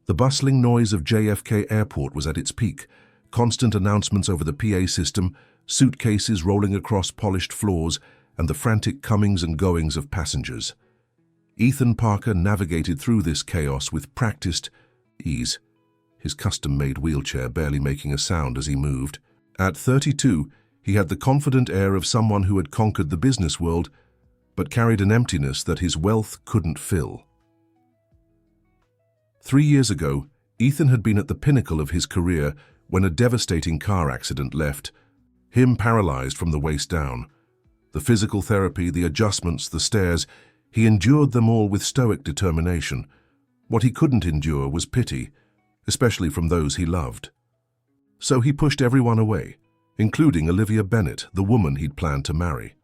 The bustling noise of JFK Airport was at its peak, constant announcements over the PA system, suitcases rolling across polished floors, and the frantic comings and goings of passengers. Ethan Parker navigated through this chaos with practiced ease, his custom-made wheelchair barely making a sound as he moved. At 32, he had the confident air of someone who had conquered the business world, but carried an emptiness that his wealth couldn't fill. 3 years ago, Ethan had been at the pinnacle of his career when a devastating car accident left him paralyzed from the waist down. The physical therapy, the adjustments, the stairs, he endured them all with stoic determination. What he couldn't endure was pity, especially from those he loved. So he pushed everyone away, including Olivia Bennett, the woman he'd planned to marry.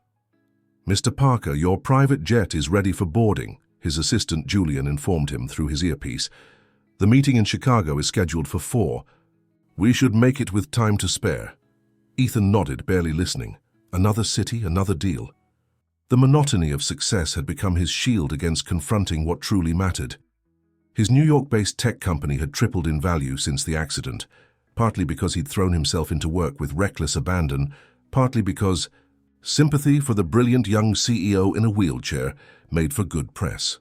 "Mr. Parker, your private jet is ready for boarding," his assistant Julian informed him through his earpiece. "The meeting in Chicago is scheduled for 4. We should make it with time to spare." Ethan nodded, barely listening. Another city, another deal. The monotony of success had become his shield against confronting what truly mattered. His New York-based tech company had tripled in value since the accident, partly because he'd thrown himself into work with reckless abandon, partly because sympathy for the brilliant young CEO in a wheelchair made for good press.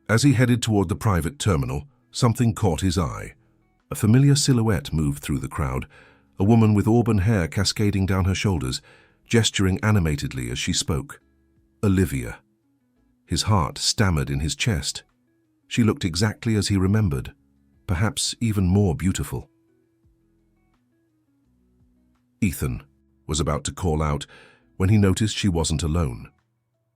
As he headed toward the private terminal, something caught his eye. A familiar silhouette moved through the crowd, a woman with auburn hair cascading down her shoulders, gesturing animatedly as she spoke. Olivia. His heart stammered in his chest. She looked exactly as he remembered, perhaps even more beautiful. Ethan was about to call out when he noticed she wasn't alone.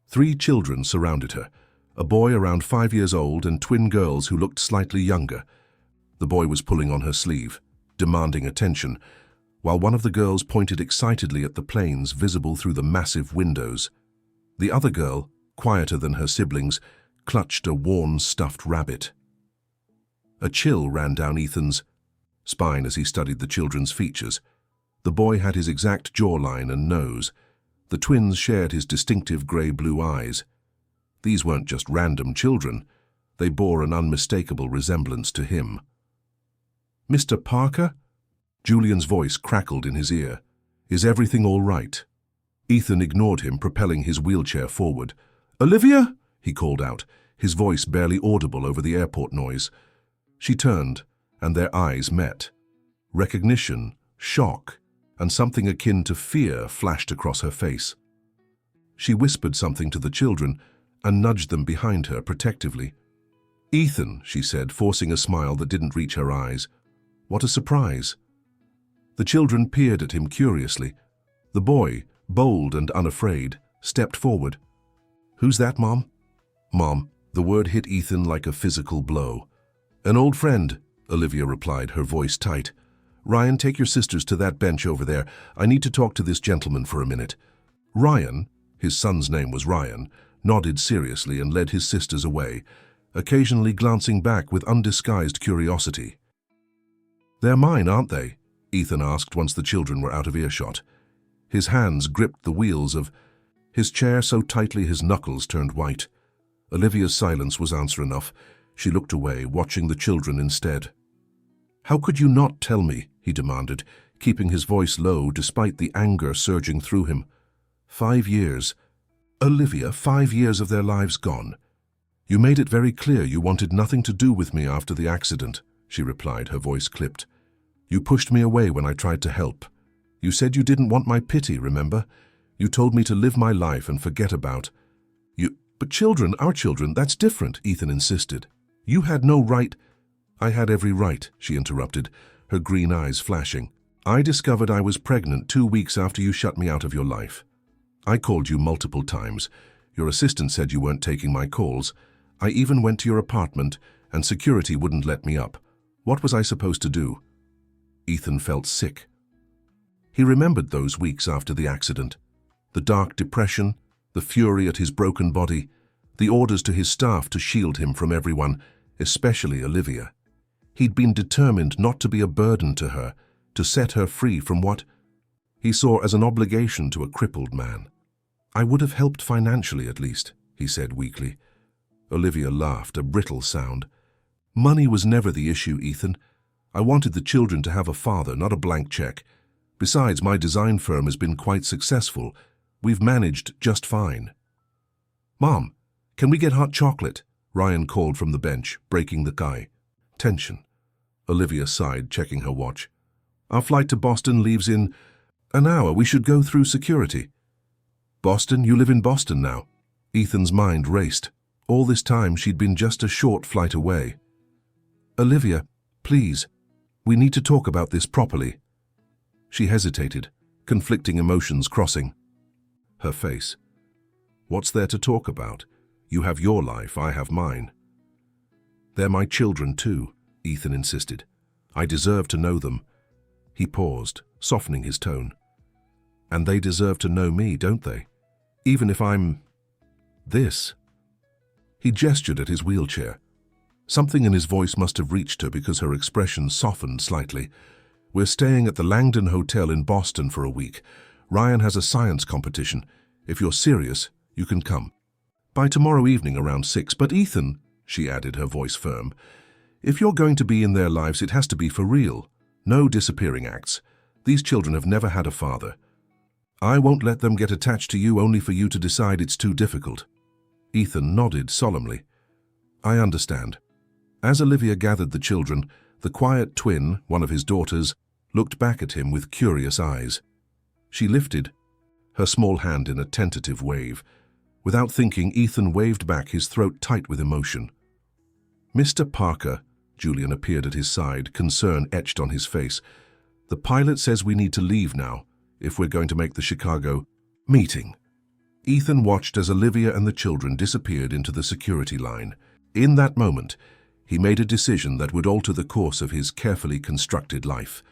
3 children surrounded her, a boy around 5 years old and twin girls who looked slightly younger. The boy was pulling on her sleeve, demanding attention, while one of the girls pointed excitedly at the planes visible through the massive windows. The other girl, quieter than her siblings, clutched a worn stuffed rabbit. A chill ran down Ethan's spine as he studied the children's features. The boy had his exact jawline and nose. The twins shared his distinctive grey-blue eyes. These weren't just random children. They bore an unmistakable resemblance to him. "Mr. Parker?" Julian's voice crackled in his ear. "Is everything all right?" Ethan ignored him, propelling his wheelchair forward. "Olivia?" he called out, his voice barely audible over the airport noise. She turned, and their eyes met. Recognition, shock, and something akin to fear flashed across her face. She whispered something to the children and nudged them behind her protectively. "Ethan," she said, forcing a smile that didn't reach her eyes. "What a surprise." The children peered at him curiously. The boy, bold and unafraid, stepped forward. "Who's that, Mom?" "Mom." The word hit Ethan like a physical blow. "An old friend," Olivia replied, her voice tight. "Ryan, take your sisters to that bench over there. I need to talk to this gentleman for a minute." Ryan, his son's name was Ryan, nodded seriously and led his sisters away, occasionally glancing back with undisguised curiosity. "They're mine, aren't they?" Ethan asked once the children were out of earshot. His hands gripped the wheels of his chair so tightly his knuckles turned white. Olivia's silence was answer enough. She looked away, watching the children instead. "How could you not tell me?" he demanded, keeping his voice low despite the anger surging through him. 5 years. Olivia, 5 years of their lives gone. "You made it very clear you wanted nothing to do with me after the accident," she replied, her voice clipped. "You pushed me away when I tried to help. You said you didn't want my pity, remember? You told me to live my life and forget about you." "But children, our children, that's different," Ethan insisted. "You had no right." "I had every right," she interrupted, her green eyes flashing. "I discovered I was pregnant 2 weeks after you shut me out of your life. I called you multiple times. Your assistant said you weren't taking my calls. I even went to your apartment, and security wouldn't let me up. What was I supposed to do?" Ethan felt sick. He remembered those weeks after the accident. The dark depression, the fury at his broken body, the orders to his staff to shield him from everyone, especially Olivia. He'd been determined not to be a burden to her, to set her free from what he saw as an obligation to a crippled man. "I would have helped financially at least," he said weakly. Olivia laughed, a brittle sound. Money was never the issue, Ethan. I wanted the children to have a father, not a blank check. Besides, my design firm has been quite successful. We've managed just fine. Mom, can we get hot chocolate? Ryan called from the bench, breaking the guy. Tension. Olivia sighed, checking her watch. Our flight to Boston leaves in an hour. We should go through security. Boston? You live in Boston now? Ethan's mind raced. All this time she'd been just a short flight away. Olivia, please. We need to talk about this properly. She hesitated, conflicting emotions crossing her face. What's there to talk about? You have your life, I have mine. They're my children too, Ethan insisted. I deserve to know them. He paused, softening his tone. And they deserve to know me, don't they? Even if I'm this. He gestured at his wheelchair. Something in his voice must have reached her because her expression softened slightly. We're staying at the Langdon Hotel in Boston for a week. Ryan has a science competition. If you're serious, you can come. By tomorrow evening around 6. But Ethan, she added, her voice firm, if you're going to be in their lives, it has to be for real. No disappearing acts. These children have never had a father. I won't let them get attached to you only for you to decide it's too difficult. Ethan nodded solemnly. I understand. As Olivia gathered the children, the quiet twin, one of his daughters, looked back at him with curious eyes. She lifted her small hand in a tentative wave. Without thinking, Ethan waved back, his throat tight with emotion. Mr. Parker, Julian appeared at his side, concern etched on his face. The pilot says we need to leave now, if we're going to make the Chicago meeting. Ethan watched as Olivia and the children disappeared into the security line. In that moment, he made a decision that would alter the course of his carefully constructed life.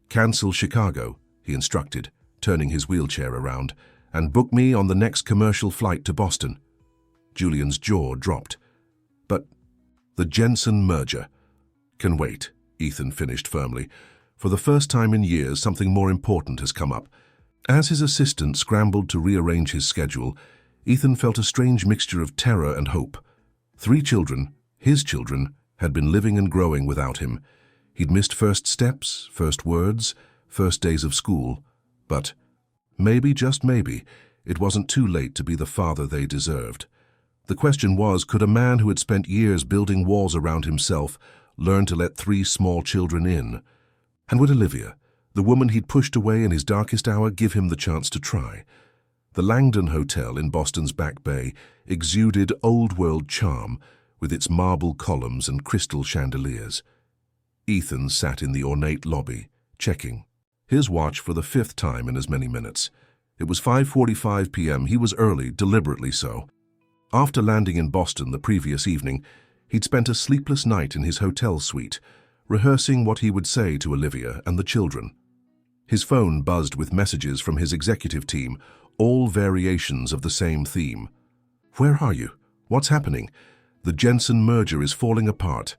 Cancel Chicago, he instructed, turning his wheelchair around, and book me on the next commercial flight to Boston. Julian's jaw dropped. But the Jensen merger can wait, Ethan finished firmly. For the first time in years, something more important has come up. As his assistant scrambled to rearrange his schedule, Ethan felt a strange mixture of terror and hope. 3 children, his children, had been living and growing without him. He'd missed first steps, first words, first days of school. But maybe, just maybe, it wasn't too late to be the father they deserved. The question was, could a man who had spent years building walls around himself learn to let 3 small children in? And would Olivia, the woman he'd pushed away in his darkest hour, give him the chance to try? The Langdon Hotel in Boston's Back Bay exuded old-world charm with its marble columns and crystal chandeliers. Ethan sat in the ornate lobby, checking his watch for the 5th time in as many minutes. It was 5:45 p.m. He was early, deliberately so. After landing in Boston the previous evening, he'd spent a sleepless night in his hotel suite, rehearsing what he would say to Olivia and the children. His phone buzzed with messages from his executive team, all variations of the same theme. Where are you? What's happening? The Jensen merger is falling apart.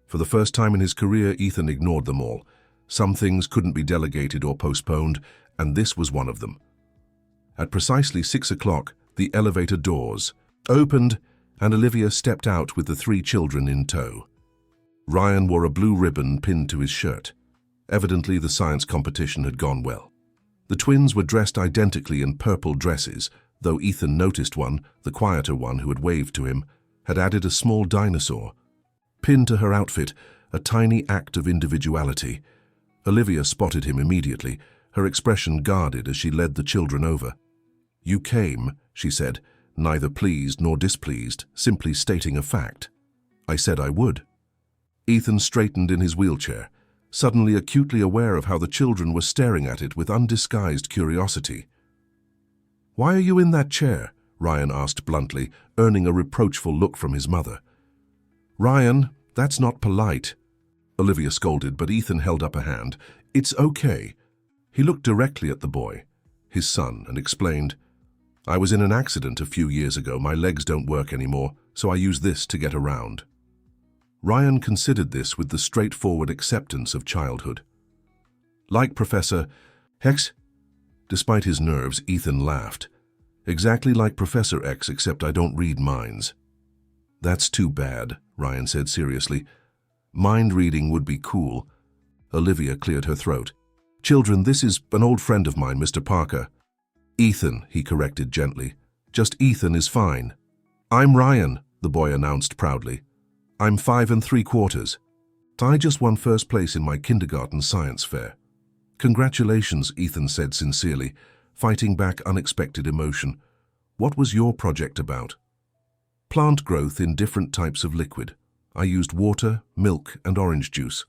For the first time in his career, Ethan ignored them all. Some things couldn't be delegated or postponed, and this was one of them. At precisely 6 o'clock, the elevator doors opened, and Olivia stepped out with the 3 children in tow. Ryan wore a blue ribbon pinned to his shirt. Evidently, the science competition had gone well. The twins were dressed identically in purple dresses, though Ethan noticed one, the quieter one who had waved to him, had added a small dinosaur. Pinned to her outfit, a tiny act of individuality. Olivia spotted him immediately, her expression guarded as she led the children over. You came, she said, neither pleased nor displeased, simply stating a fact. I said I would. Ethan straightened in his wheelchair, suddenly acutely aware of how the children were staring at it with undisguised curiosity. Why are you in that chair? Ryan asked bluntly, earning a reproachful look from his mother. Ryan, that's not polite. Olivia scolded, but Ethan held up a hand. It's okay. He looked directly at the boy, his son, and explained, I was in an accident a few years ago. My legs don't work anymore, so I use this to get around. Ryan considered this with the straightforward acceptance of childhood. Like Professor X? Despite his nerves, Ethan laughed. Exactly like Professor X, except I don't read minds. That's too bad, Ryan said seriously. Mind reading would be cool. Olivia cleared her throat. Children, this is an old friend of mine, Mr. Parker. Ethan, he corrected gently. Just Ethan is fine. I'm Ryan, the boy announced proudly. I'm 5 3/4. I just won first place in my kindergarten science fair. Congratulations, Ethan said sincerely, fighting back unexpected emotion. What was your project about? Plant growth in different types of liquid. I used water, milk, and orange juice.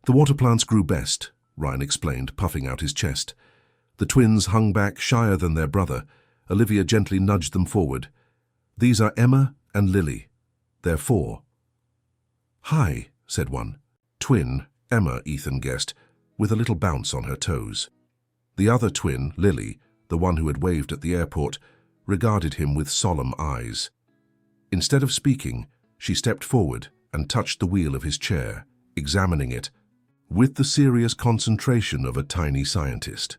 The water plants grew best, Ryan explained, puffing out his chest. The twins hung back shyer than their brother. Olivia gently nudged them forward. These are Emma and Lily. They're 4. Hi, said one. Twin, Emma, Ethan guessed, with a little bounce on her toes. The other twin, Lily, the one who had waved at the airport, regarded him with solemn eyes. Instead of speaking, she stepped forward and touched the wheel of his chair, examining it, with the serious concentration of a tiny scientist.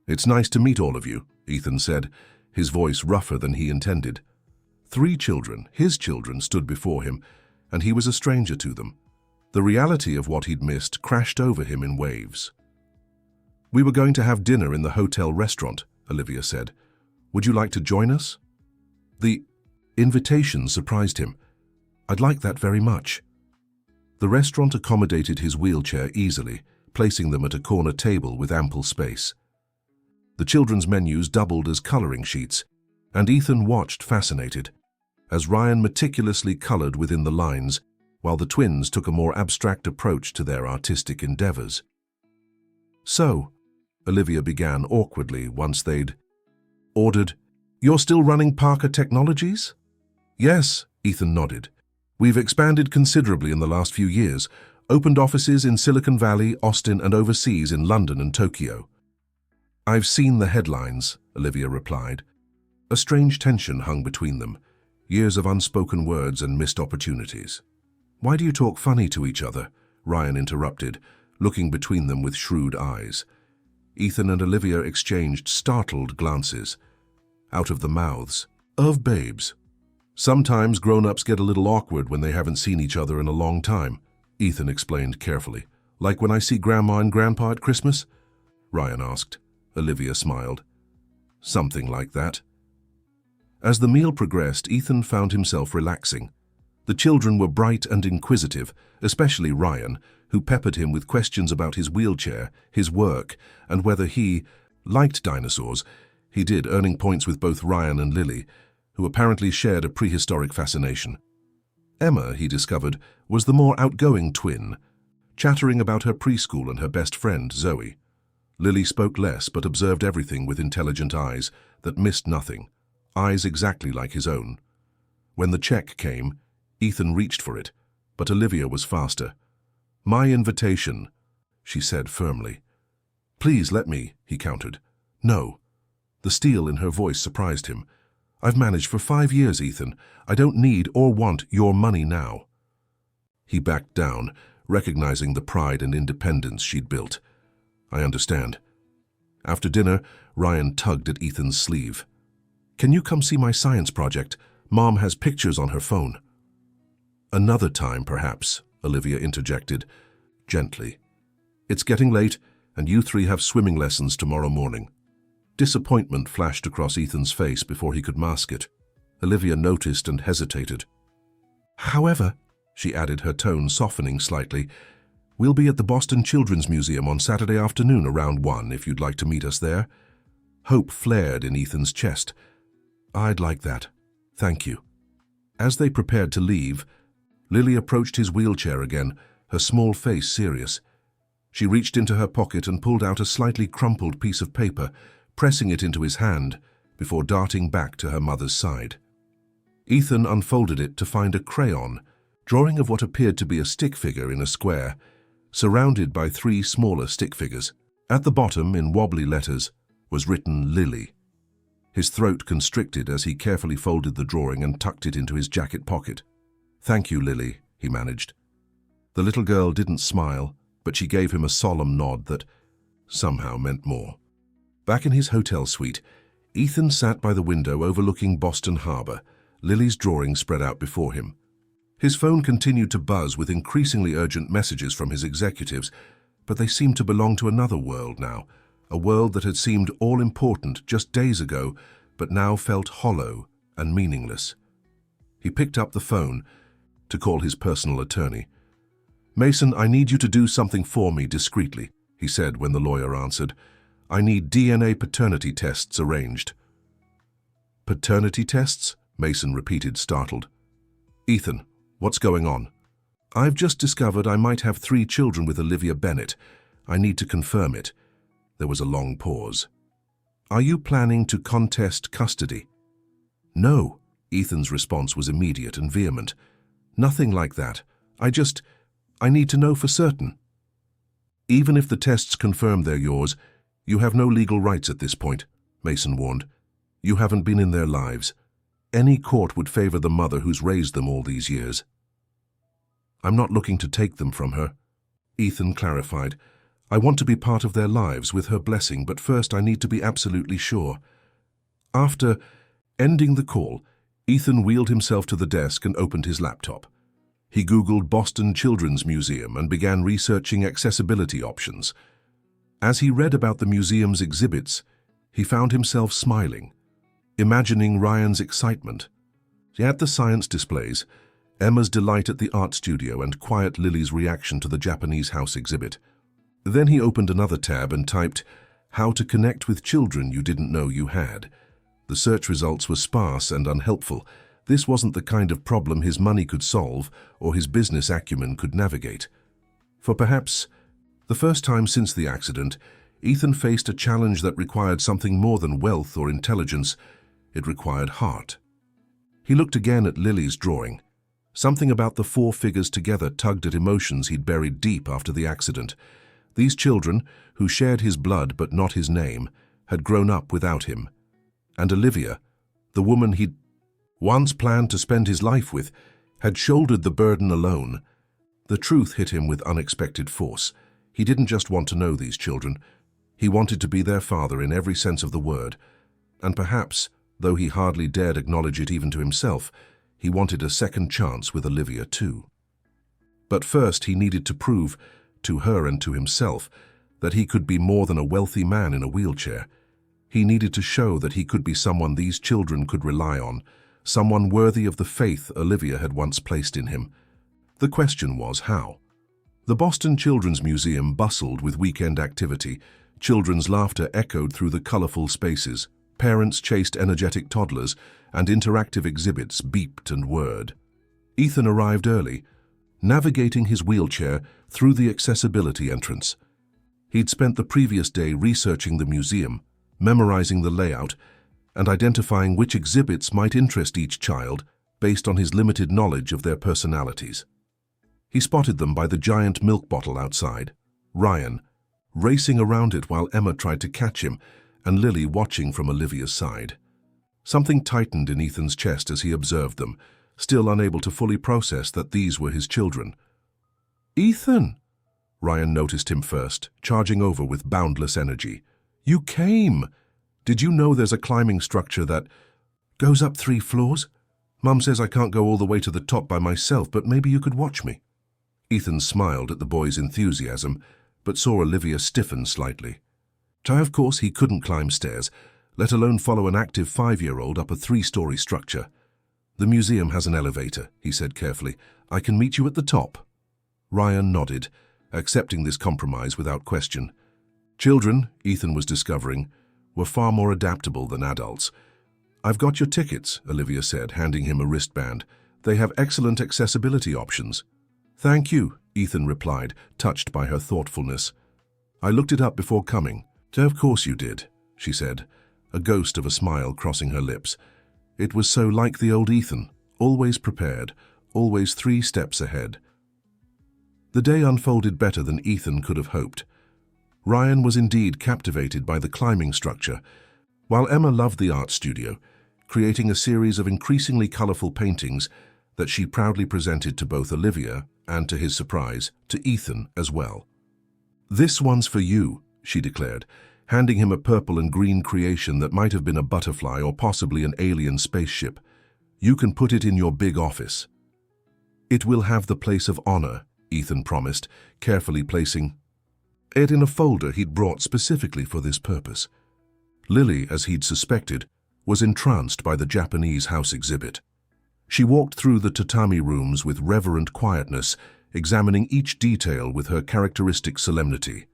It's nice to meet all of you, Ethan said, his voice rougher than he intended. 3 children, his children, stood before him, and he was a stranger to them. The reality of what he'd missed crashed over him in waves. We were going to have dinner in the hotel restaurant, Olivia said. Would you like to join us? The invitation surprised him. I'd like that very much. The restaurant accommodated his wheelchair easily, placing them at a corner table with ample space. The children's menus doubled as coloring sheets, and Ethan watched fascinated, as Ryan meticulously colored within the lines, while the twins took a more abstract approach to their artistic endeavors. So, Olivia began awkwardly once they'd ordered, You're still running Parker Technologies? Yes, Ethan nodded. We've expanded considerably in the last few years, opened offices in Silicon Valley, Austin, and overseas in London and Tokyo. I've seen the headlines, Olivia replied. A strange tension hung between them, years of unspoken words and missed opportunities. Why do you talk funny to each other? Ryan interrupted, looking between them with shrewd eyes. Ethan and Olivia exchanged startled glances. Out of the mouths of babes. Sometimes grown-ups get a little awkward when they haven't seen each other in a long time, Ethan explained carefully. Like when I see Grandma and Grandpa at Christmas? Ryan asked. Olivia smiled. Something like that. As the meal progressed, Ethan found himself relaxing. The children were bright and inquisitive, especially Ryan, who peppered him with questions about his wheelchair, his work, and whether he liked dinosaurs. He did, earning points with both Ryan and Lily, who apparently shared a prehistoric fascination. Emma, he discovered, was the more outgoing twin, chattering about her preschool and her best friend, Zoe. Lily spoke less but observed everything with intelligent eyes that missed nothing, eyes exactly like his own. When the check came, Ethan reached for it, but Olivia was faster. My invitation, she said firmly. Please let me, he countered. No. The steel in her voice surprised him. I've managed for 5 years, Ethan. I don't need or want your money now. He backed down, recognizing the pride and independence she'd built. I understand. After dinner, Ryan tugged at Ethan's sleeve. Can you come see my science project? Mom has pictures on her phone. Another time, perhaps, Olivia interjected, gently. It's getting late, and you 3 have swimming lessons tomorrow morning. Disappointment flashed across Ethan's face before he could mask it. Olivia noticed and hesitated. However, she added, her tone softening slightly, we'll be at the Boston Children's Museum on Saturday afternoon around 1 if you'd like to meet us there. Hope flared in Ethan's chest. I'd like that. Thank you. As they prepared to leave, Lily approached his wheelchair again, her small face serious. She reached into her pocket and pulled out a slightly crumpled piece of paper, pressing it into his hand before darting back to her mother's side. Ethan unfolded it to find a crayon, drawing of what appeared to be a stick figure in a square, surrounded by 3 smaller stick figures. At the bottom, in wobbly letters, was written Lily. His throat constricted as he carefully folded the drawing and tucked it into his jacket pocket. Thank you, Lily, he managed. The little girl didn't smile, but she gave him a solemn nod that somehow meant more. Back in his hotel suite, Ethan sat by the window overlooking Boston Harbor, Lily's drawing spread out before him. His phone continued to buzz with increasingly urgent messages from his executives, but they seemed to belong to another world now, a world that had seemed all-important just days ago, but now felt hollow and meaningless. He picked up the phone to call his personal attorney. "Mason, I need you to do something for me discreetly," he said when the lawyer answered. "I need DNA paternity tests arranged." "Paternity tests?" Mason repeated, startled. "Ethan, what's going on?" "I've just discovered I might have 3 children with Olivia Bennett. I need to confirm it." There was a long pause. "Are you planning to contest custody?" "No." Ethan's response was immediate and vehement. "Nothing like that. I need to know for certain." "Even if the tests confirm they're yours, you have no legal rights at this point," Mason warned. "You haven't been in their lives. Any court would favor the mother who's raised them all these years." "I'm not looking to take them from her," Ethan clarified. "I want to be part of their lives with her blessing, but first I need to be absolutely sure." After ending the call, Ethan wheeled himself to the desk and opened his laptop. He Googled Boston Children's Museum and began researching accessibility options. As he read about the museum's exhibits, he found himself smiling, imagining Ryan's excitement at the science displays, Emma's delight at the art studio, and quiet Lily's reaction to the Japanese house exhibit. Then he opened another tab and typed, "How to connect with children you didn't know you had." The search results were sparse and unhelpful. This wasn't the kind of problem his money could solve or his business acumen could navigate. For perhaps the first time since the accident, Ethan faced a challenge that required something more than wealth or intelligence. It required heart. He looked again at Lily's drawing. Something about the 4 figures together tugged at emotions he'd buried deep after the accident. These children, who shared his blood but not his name, had grown up without him. And Olivia, the woman he'd once planned to spend his life with, had shouldered the burden alone. The truth hit him with unexpected force. He didn't just want to know these children. He wanted to be their father in every sense of the word. And perhaps, though he hardly dared acknowledge it even to himself, he wanted a second chance with Olivia too. But first he needed to prove, to her and to himself, that he could be more than a wealthy man in a wheelchair. He needed to show that he could be someone these children could rely on, someone worthy of the faith Olivia had once placed in him. The question was how. The Boston Children's Museum bustled with weekend activity. Children's laughter echoed through the colorful spaces. Parents chased energetic toddlers, and interactive exhibits beeped and whirred. Ethan arrived early, navigating his wheelchair through the accessibility entrance. He'd spent the previous day researching the museum, memorizing the layout, and identifying which exhibits might interest each child based on his limited knowledge of their personalities. He spotted them by the giant milk bottle outside, Ryan, racing around it while Emma tried to catch him, and Lily watching from Olivia's side. Something tightened in Ethan's chest as he observed them, still unable to fully process that these were his children. "Ethan!" Ryan noticed him first, charging over with boundless energy. "You came! Did you know there's a climbing structure that goes up 3 floors? Mum says I can't go all the way to the top by myself, but maybe you could watch me." Ethan smiled at the boy's enthusiasm, but saw Olivia stiffen slightly. Of course, he couldn't climb stairs, let alone follow an active 5-year-old up a 3-story structure. "The museum has an elevator," he said carefully. "I can meet you at the top." Ryan nodded, accepting this compromise without question. Children, Ethan was discovering, were far more adaptable than adults. "I've got your tickets," Olivia said, handing him a wristband. "They have excellent accessibility options." "Thank you," Ethan replied, touched by her thoughtfulness. "I looked it up before coming." "Of course you did," she said, a ghost of a smile crossing her lips. It was so like the old Ethan, always prepared, always 3 steps ahead. The day unfolded better than Ethan could have hoped. Ryan was indeed captivated by the climbing structure, while Emma loved the art studio, creating a series of increasingly colorful paintings that she proudly presented to both Olivia and, to his surprise, to Ethan as well. "This one's for you," she declared, handing him a purple and green creation that might have been a butterfly or possibly an alien spaceship. "You can put it in your big office." It will have the place of honor, Ethan promised, carefully placing it in a folder he'd brought specifically for this purpose. Lily, as he'd suspected, was entranced by the Japanese house exhibit. She walked through the tatami rooms with reverent quietness, examining each detail with her characteristic solemnity.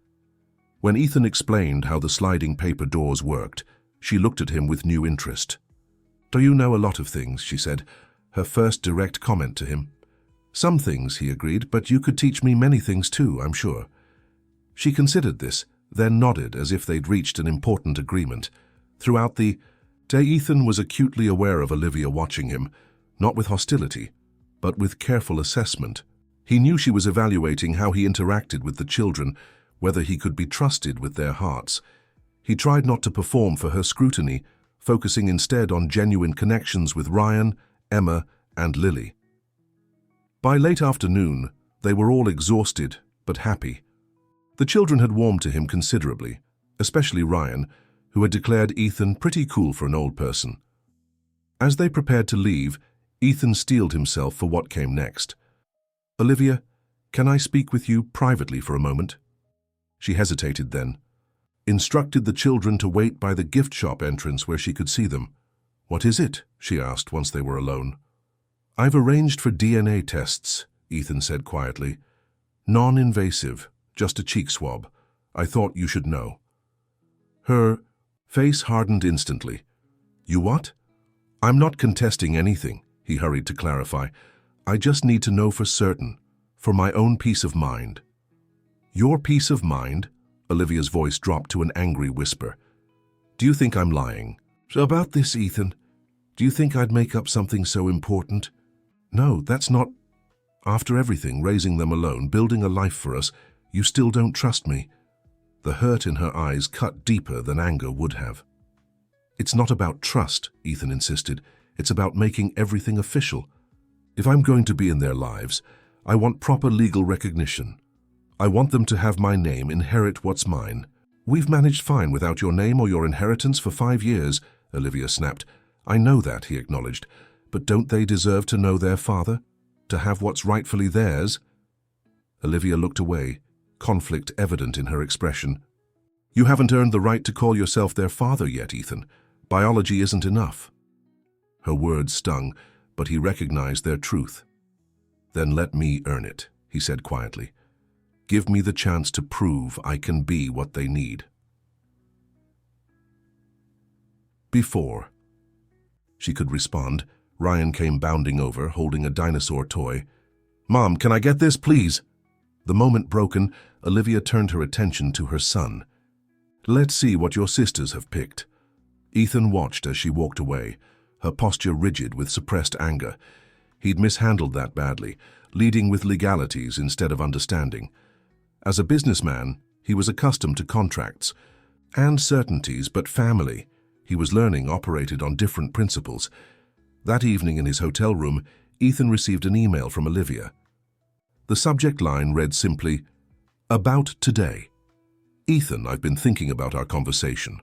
When Ethan explained how the sliding paper doors worked, she looked at him with new interest. "Do you know a lot of things?" she said, her first direct comment to him. "Some things," he agreed, "but you could teach me many things too, I'm sure." She considered this, then nodded as if they'd reached an important agreement. Throughout the day, Ethan was acutely aware of Olivia watching him, not with hostility, but with careful assessment. He knew she was evaluating how he interacted with the children, whether he could be trusted with their hearts. He tried not to perform for her scrutiny, focusing instead on genuine connections with Ryan, Emma, and Lily. By late afternoon, they were all exhausted but happy. The children had warmed to him considerably, especially Ryan, who had declared Ethan pretty cool for an old person. As they prepared to leave, Ethan steeled himself for what came next. "Olivia, can I speak with you privately for a moment?" She hesitated then, instructed the children to wait by the gift shop entrance where she could see them. "What is it?" she asked once they were alone. "I've arranged for DNA tests," Ethan said quietly. "Non-invasive, just a cheek swab. I thought you should know." Her face hardened instantly. "You what?" "I'm not contesting anything," he hurried to clarify. "I just need to know for certain, for my own peace of mind." "Your peace of mind?" Olivia's voice dropped to an angry whisper. "Do you think I'm lying?" "So about this, Ethan, do you think I'd make up something so important?" "No, that's not. After everything, raising them alone, building a life for us, you still don't trust me." The hurt in her eyes cut deeper than anger would have. "It's not about trust," Ethan insisted. "It's about making everything official. If I'm going to be in their lives, I want proper legal recognition. I want them to have my name, inherit what's mine." "We've managed fine without your name or your inheritance for 5 years," Olivia snapped. "I know that," he acknowledged. "But don't they deserve to know their father? To have what's rightfully theirs?" Olivia looked away, conflict evident in her expression. "You haven't earned the right to call yourself their father yet, Ethan. Biology isn't enough." Her words stung, but he recognized their truth. "Then let me earn it," he said quietly. "Give me the chance to prove I can be what they need." Before she could respond, Ryan came bounding over, holding a dinosaur toy. "Mom, can I get this, please?" The moment broken, Olivia turned her attention to her son. "Let's see what your sisters have picked." Ethan watched as she walked away, her posture rigid with suppressed anger. He'd mishandled that badly, leading with legalities instead of understanding. As a businessman, he was accustomed to contracts and certainties, but family, he was learning, operated on different principles. That evening in his hotel room, Ethan received an email from Olivia. The subject line read simply, "About today. Ethan, I've been thinking about our conversation.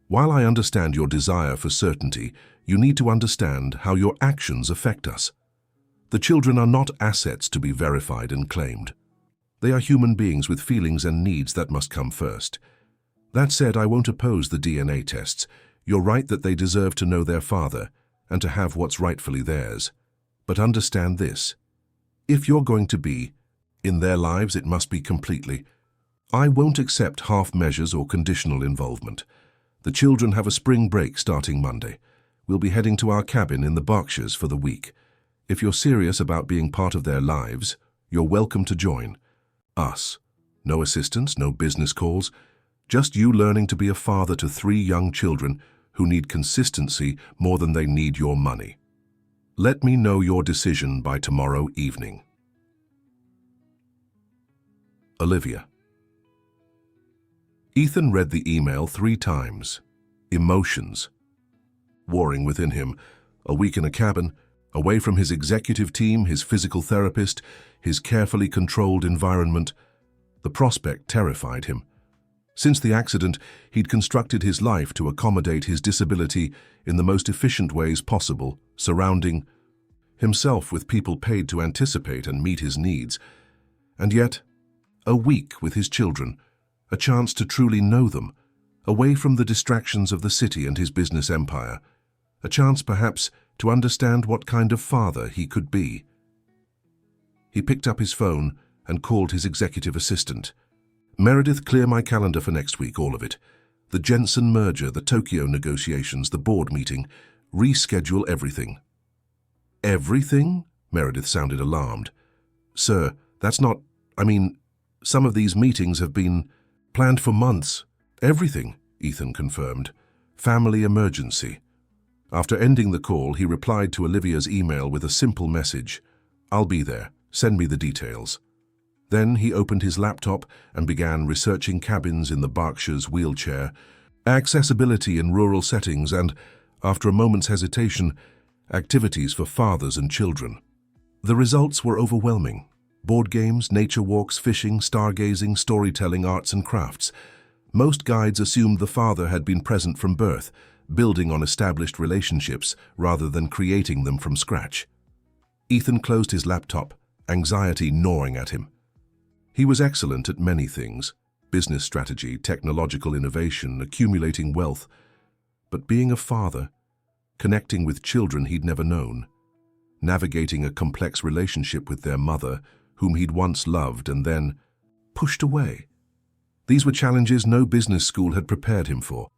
While I understand your desire for certainty, you need to understand how your actions affect us. The children are not assets to be verified and claimed. They are human beings with feelings and needs that must come first. That said, I won't oppose the DNA tests. You're right that they deserve to know their father and to have what's rightfully theirs. But understand this. If you're going to be in their lives, it must be completely. I won't accept half measures or conditional involvement. The children have a spring break starting Monday. We'll be heading to our cabin in the Berkshires for the week. If you're serious about being part of their lives, you're welcome to join us. No assistance, no business calls, just you learning to be a father to 3 young children who need consistency more than they need your money. Let me know your decision by tomorrow evening. Olivia. Ethan read the email 3 times. Emotions warring within him. A week in a cabin, away from his executive team, his physical therapist, his carefully controlled environment. The prospect terrified him. Since the accident, he'd constructed his life to accommodate his disability in the most efficient ways possible, surrounding himself with people paid to anticipate and meet his needs. And yet, a week with his children, a chance to truly know them, away from the distractions of the city and his business empire, a chance perhaps to understand what kind of father he could be. He picked up his phone and called his executive assistant. "Meredith, clear my calendar for next week, all of it. The Jensen merger, the Tokyo negotiations, the board meeting. Reschedule everything." "Everything?" Meredith sounded alarmed. "Sir, that's not... some of these meetings have been planned for months." "Everything," Ethan confirmed. "Family emergency." After ending the call, he replied to Olivia's email with a simple message. "I'll be there. Send me the details." Then he opened his laptop and began researching cabins in the Berkshires wheelchair, accessibility in rural settings, and, after a moment's hesitation, activities for fathers and children. The results were overwhelming. Board games, nature walks, fishing, stargazing, storytelling, arts and crafts. Most guides assumed the father had been present from birth, building on established relationships rather than creating them from scratch. Ethan closed his laptop, anxiety gnawing at him. He was excellent at many things: business strategy, technological innovation, accumulating wealth. But being a father, connecting with children he'd never known, navigating a complex relationship with their mother, whom he'd once loved and then pushed away. These were challenges no business school had prepared him for.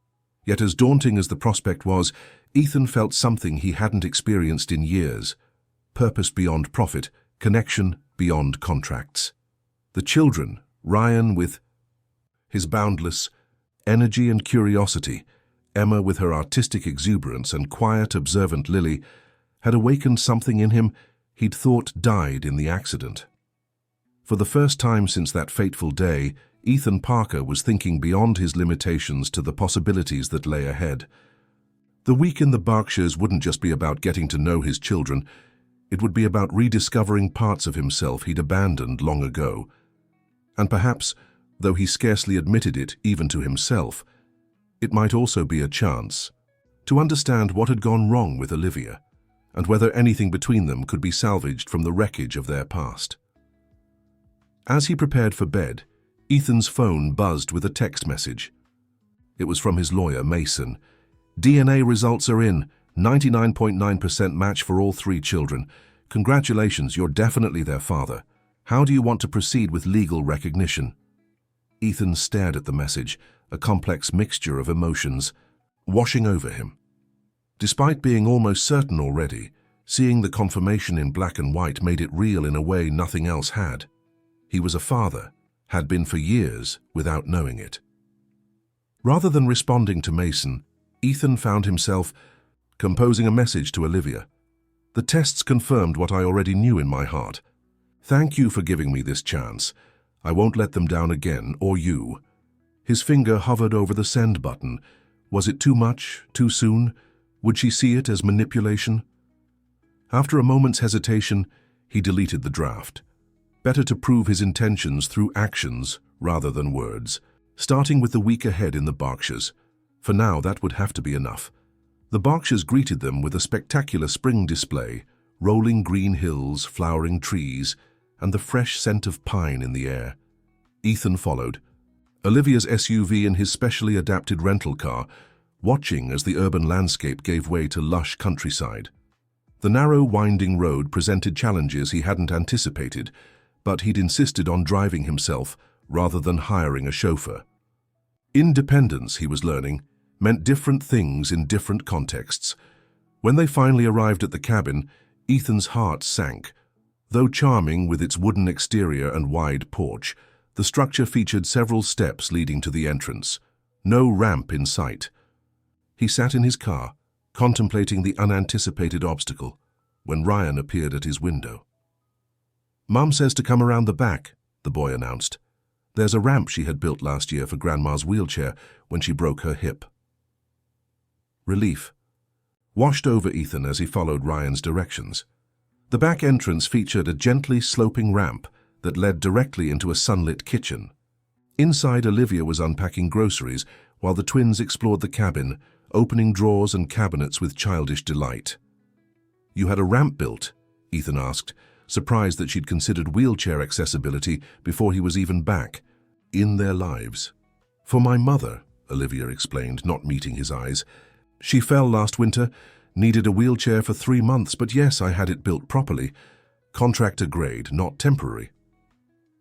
Yet as daunting as the prospect was, Ethan felt something he hadn't experienced in years: purpose beyond profit, connection beyond contracts. The children, Ryan with his boundless energy and curiosity, Emma with her artistic exuberance, and quiet, observant Lily, had awakened something in him he'd thought died in the accident. For the first time since that fateful day, Ethan Parker was thinking beyond his limitations to the possibilities that lay ahead. The week in the Berkshires wouldn't just be about getting to know his children. It would be about rediscovering parts of himself he'd abandoned long ago. And perhaps, though he scarcely admitted it even to himself, it might also be a chance to understand what had gone wrong with Olivia, and whether anything between them could be salvaged from the wreckage of their past. As he prepared for bed, Ethan's phone buzzed with a text message. It was from his lawyer, Mason. "DNA results are in. 99.9% match for all 3 children. Congratulations, you're definitely their father. How do you want to proceed with legal recognition?" Ethan stared at the message, a complex mixture of emotions washing over him. Despite being almost certain already, seeing the confirmation in black and white made it real in a way nothing else had. He was a father, had been for years without knowing it. Rather than responding to Mason, Ethan found himself composing a message to Olivia. "The tests confirmed what I already knew in my heart. Thank you for giving me this chance. I won't let them down again, or you." His finger hovered over the send button. Was it too much, too soon? Would she see it as manipulation? After a moment's hesitation, he deleted the draft. Better to prove his intentions through actions rather than words, starting with the week ahead in the Berkshires. For now, that would have to be enough. The Berkshires greeted them with a spectacular spring display, rolling green hills, flowering trees, and the fresh scent of pine in the air. Ethan followed, Olivia's SUV and his specially adapted rental car, watching as the urban landscape gave way to lush countryside. The narrow, winding road presented challenges he hadn't anticipated, but he'd insisted on driving himself rather than hiring a chauffeur. Independence, he was learning, meant different things in different contexts. When they finally arrived at the cabin, Ethan's heart sank. Though charming with its wooden exterior and wide porch, the structure featured several steps leading to the entrance. No ramp in sight. He sat in his car, contemplating the unanticipated obstacle, when Ryan appeared at his window. "Mum says to come around the back," the boy announced. "There's a ramp she had built last year for Grandma's wheelchair when she broke her hip." Relief washed over Ethan as he followed Ryan's directions. The back entrance featured a gently sloping ramp that led directly into a sunlit kitchen. Inside, Olivia was unpacking groceries while the twins explored the cabin, opening drawers and cabinets with childish delight. "You had a ramp built," Ethan asked, surprised that she'd considered wheelchair accessibility before he was even back in their lives. For my mother, Olivia explained, not meeting his eyes. She fell last winter, needed a wheelchair for 3 months, but yes, I had it built properly. Contractor grade, not temporary.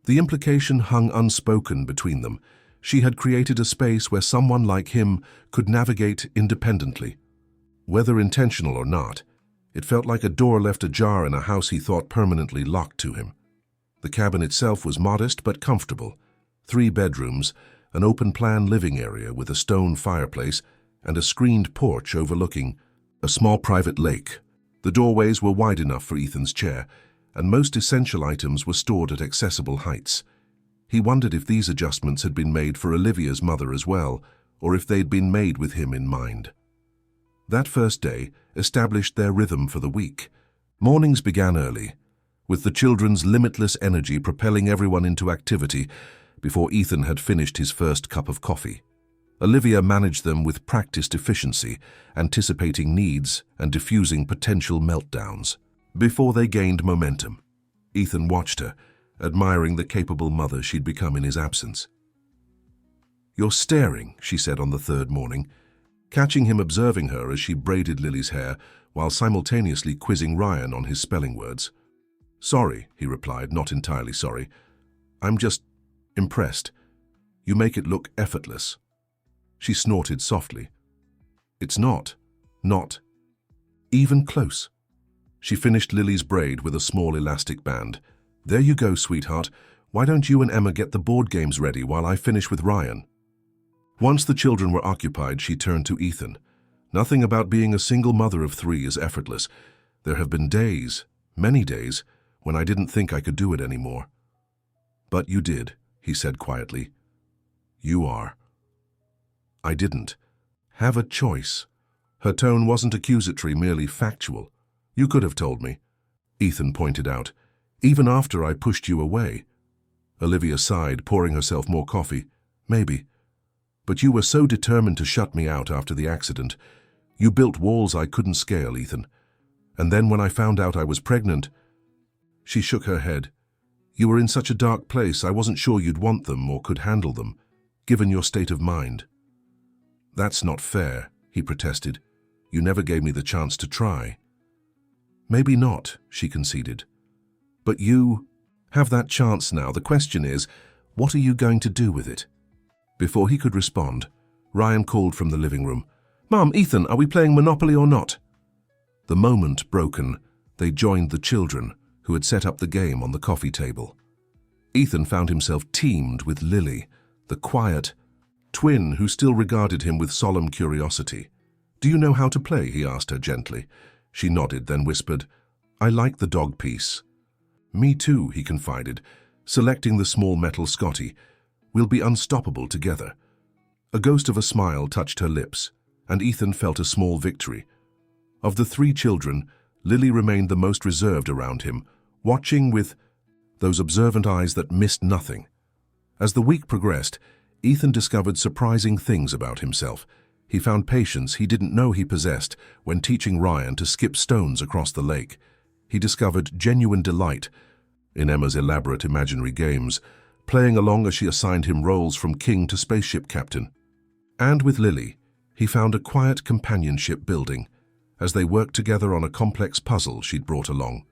The implication hung unspoken between them. She had created a space where someone like him could navigate independently. Whether intentional or not, it felt like a door left ajar in a house he thought permanently locked to him. The cabin itself was modest but comfortable. 3 bedrooms, an open-plan living area with a stone fireplace, and a screened porch overlooking a small private lake. The doorways were wide enough for Ethan's chair, and most essential items were stored at accessible heights. He wondered if these adjustments had been made for Olivia's mother as well, or if they'd been made with him in mind. That first day established their rhythm for the week. Mornings began early, with the children's limitless energy propelling everyone into activity before Ethan had finished his first cup of coffee. Olivia managed them with practiced efficiency, anticipating needs and diffusing potential meltdowns. Before they gained momentum, Ethan watched her, admiring the capable mother she'd become in his absence. "You're staring," she said on the 3rd morning, catching him observing her as she braided Lily's hair while simultaneously quizzing Ryan on his spelling words. "Sorry," he replied, not entirely sorry. "I'm just impressed. You make it look effortless." She snorted softly. "It's not even close." She finished Lily's braid with a small elastic band. "There you go, sweetheart. Why don't you and Emma get the board games ready while I finish with Ryan?" Once the children were occupied, she turned to Ethan. "Nothing about being a single mother of 3 is effortless. There have been days, many days, when I didn't think I could do it anymore." "But you did," he said quietly. "You are." "I didn't have a choice." Her tone wasn't accusatory, merely factual. "You could have told me," Ethan pointed out, "even after I pushed you away." Olivia sighed, pouring herself more coffee. "Maybe. But you were so determined to shut me out after the accident. You built walls I couldn't scale, Ethan. And then when I found out I was pregnant..." She shook her head. "You were in such a dark place, I wasn't sure you'd want them or could handle them, given your state of mind." "That's not fair," he protested. "You never gave me the chance to try." "Maybe not," she conceded. "But you have that chance now. The question is, what are you going to do with it?" Before he could respond, Ryan called from the living room. "Mum, Ethan, are we playing Monopoly or not?" The moment broken, they joined the children, who had set up the game on the coffee table. Ethan found himself teamed with Lily, the quiet twin who still regarded him with solemn curiosity. "Do you know how to play?" he asked her gently. She nodded, then whispered, "I like the dog piece." "Me too," he confided, selecting the small metal Scotty. "We'll be unstoppable together." A ghost of a smile touched her lips, and Ethan felt a small victory. Of the 3 children, Lily remained the most reserved around him, watching with those observant eyes that missed nothing. As the week progressed, Ethan discovered surprising things about himself. He found patience he didn't know he possessed when teaching Ryan to skip stones across the lake. He discovered genuine delight in Emma's elaborate imaginary games, playing along as she assigned him roles from king to spaceship captain. And with Lily, he found a quiet companionship building as they worked together on a complex puzzle she'd brought along.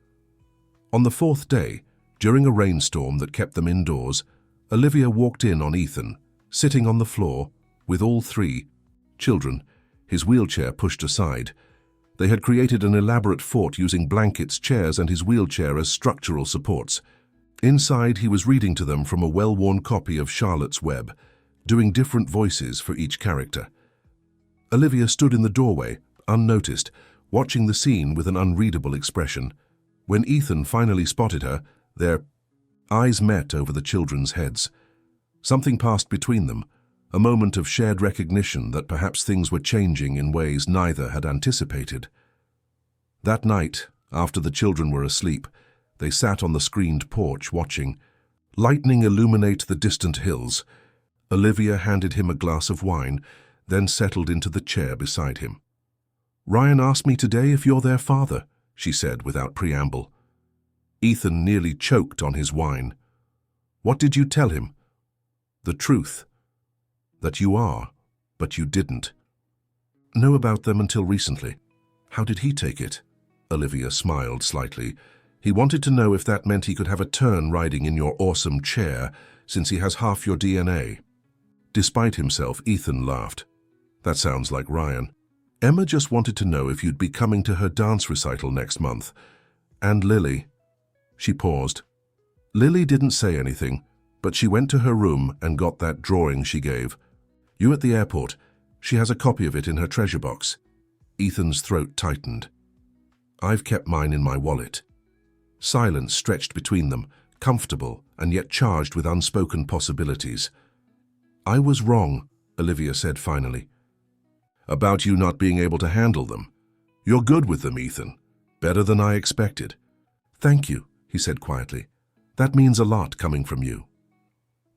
On the 4th day, during a rainstorm that kept them indoors, Olivia walked in on Ethan, sitting on the floor with all 3 children, his wheelchair pushed aside. They had created an elaborate fort using blankets, chairs, and his wheelchair as structural supports. Inside, he was reading to them from a well-worn copy of Charlotte's Web, doing different voices for each character. Olivia stood in the doorway, unnoticed, watching the scene with an unreadable expression. When Ethan finally spotted her, their eyes met over the children's heads. Something passed between them, a moment of shared recognition that perhaps things were changing in ways neither had anticipated. That night, after the children were asleep, they sat on the screened porch watching lightning illuminate the distant hills. Olivia handed him a glass of wine, then settled into the chair beside him. "Ryan asked me today if you're their father," she said without preamble. Ethan nearly choked on his wine. What did you tell him? The truth. That you are, but you didn't. Know about them until recently. How did he take it? Olivia smiled slightly. He wanted to know if that meant he could have a turn riding in your awesome chair, since he has half your DNA. Despite himself, Ethan laughed. That sounds like Ryan. Emma just wanted to know if you'd be coming to her dance recital next month. And Lily. She paused. Lily didn't say anything, but she went to her room and got that drawing she gave. You at the airport. She has a copy of it in her treasure box. Ethan's throat tightened. I've kept mine in my wallet. Silence stretched between them, comfortable and yet charged with unspoken possibilities. I was wrong, Olivia said finally. About you not being able to handle them. You're good with them, Ethan. Better than I expected. Thank you, he said quietly. That means a lot coming from you.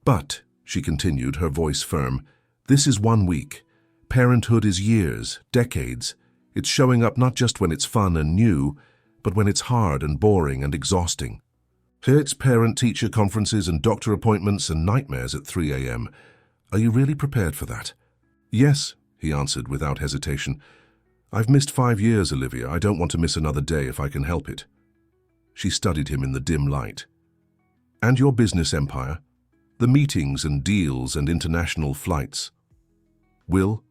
But, she continued, her voice firm, this is 1 week. Parenthood is years, decades. It's showing up not just when it's fun and new, but when it's hard and boring and exhausting. It's parent-teacher conferences and doctor appointments and nightmares at 3 a.m. Are you really prepared for that? Yes, he answered without hesitation. I've missed 5 years, Olivia. I don't want to miss another day if I can help it. She studied him in the dim light. And your business empire? The meetings and deals and international flights? Will?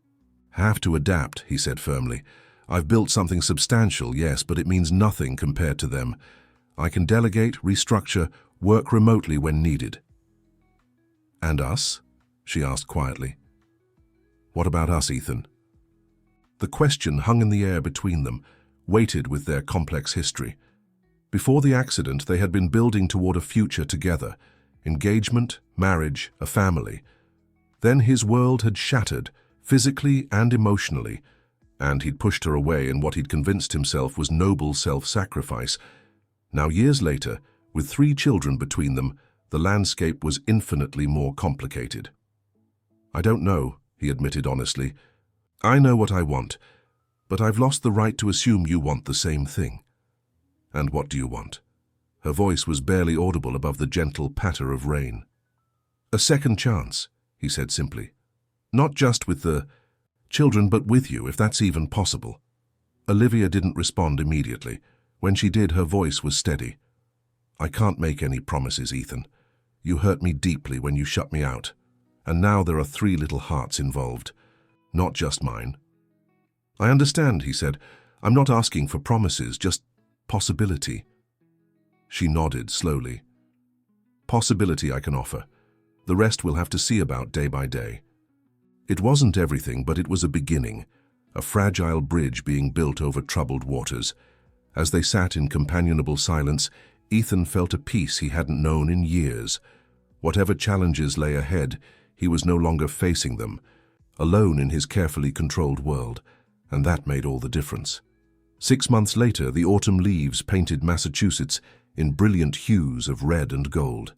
Have to adapt, he said firmly. I've built something substantial, yes, but it means nothing compared to them. I can delegate, restructure, work remotely when needed. And us? She asked quietly. What about us, Ethan? The question hung in the air between them, weighted with their complex history. Before the accident, they had been building toward a future together, engagement, marriage, a family. Then his world had shattered, physically and emotionally, and he'd pushed her away in what he'd convinced himself was noble self-sacrifice. Now, years later, with 3 children between them, the landscape was infinitely more complicated. I don't know, he admitted honestly. I know what I want, but I've lost the right to assume you want the same thing. And what do you want? Her voice was barely audible above the gentle patter of rain. A second chance, he said simply. Not just with the children, but with you, if that's even possible. Olivia didn't respond immediately. When she did, her voice was steady. I can't make any promises, Ethan. You hurt me deeply when you shut me out. And now there are 3 little hearts involved. Not just mine. I understand, he said. I'm not asking for promises, just possibility. She nodded slowly. Possibility I can offer. The rest we'll have to see about day by day. It wasn't everything, but it was a beginning, a fragile bridge being built over troubled waters. As they sat in companionable silence, Ethan felt a peace he hadn't known in years. Whatever challenges lay ahead, he was no longer facing them, alone in his carefully controlled world, and that made all the difference. 6 months later, the autumn leaves painted Massachusetts in brilliant hues of red and gold.